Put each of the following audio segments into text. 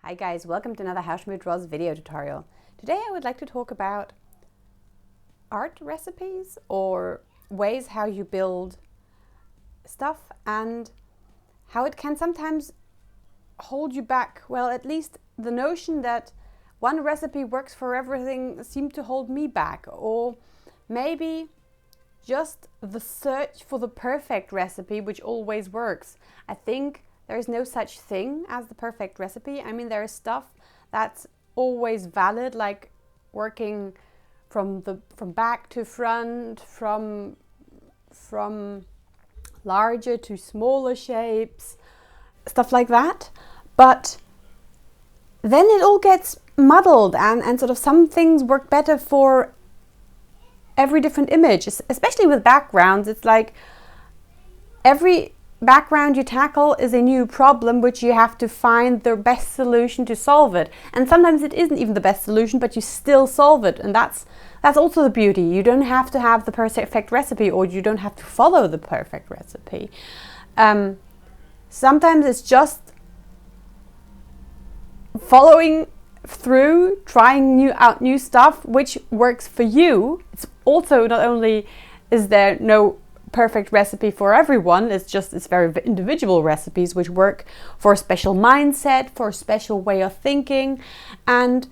Hi guys, welcome to another Hauschmidt Draws video tutorial. Today I would like to talk about art recipes or ways how you build stuff and how it can sometimes hold you back. Well, at least the notion that one recipe works for everything seemed to hold me back, or maybe just the search for the perfect recipe which always works. I think there is no such thing as the perfect recipe. I mean, there is stuff that's always valid, like working from back to front, from larger to smaller shapes, stuff like that. But then it all gets muddled and sort of some things work better for every different image, especially with backgrounds. It's like every background you tackle is a new problem which you have to find the best solution to solve it, and sometimes it isn't even the best solution, but you still solve it, and that's also the beauty. You don't have to have the perfect recipe, or you don't have to follow the perfect recipe. Sometimes it's just following through, trying out new stuff which works for you. It's also not only is there no perfect recipe for everyone, it's very individual recipes which work for a special mindset, for a special way of thinking. And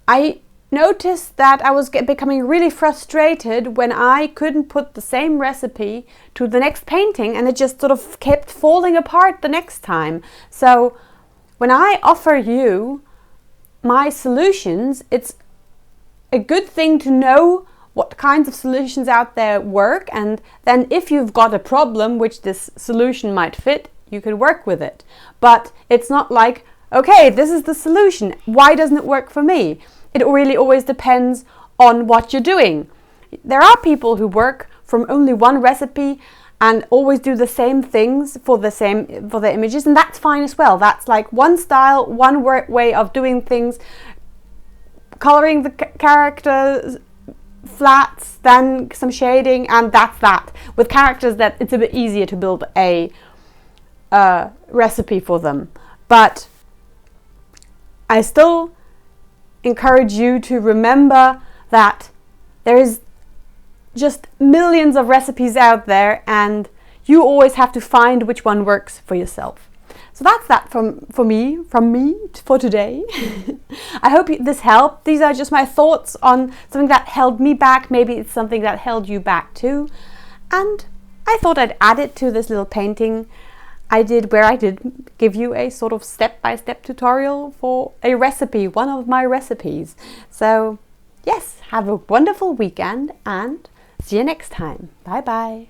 I noticed that I was becoming really frustrated when I couldn't put the same recipe to the next painting, and it just sort of kept falling apart the next time. So when I offer you my solutions, it's a good thing to know what kinds of solutions out there work, and then if you've got a problem which this solution might fit, you can work with it. But it's not like, okay, this is the solution, why doesn't it work for me? It really always depends on what you're doing. There are people who work from only one recipe and always do the same things for the images, and that's fine as well. That's like one style, one way of doing things, coloring the characters flats, then some shading, and that's that. With characters, that it's a bit easier to build a recipe for them. But I still encourage you to remember that there is just millions of recipes out there, and you always have to find which one works for yourself. So that's that from me for today. I hope this helped. These are just my thoughts on something that held me back. Maybe it's something that held you back too. And I thought I'd add it to this little painting I did, where I did give you a sort of step-by-step tutorial for a recipe, one of my recipes. So yes, have a wonderful weekend and see you next time. Bye bye.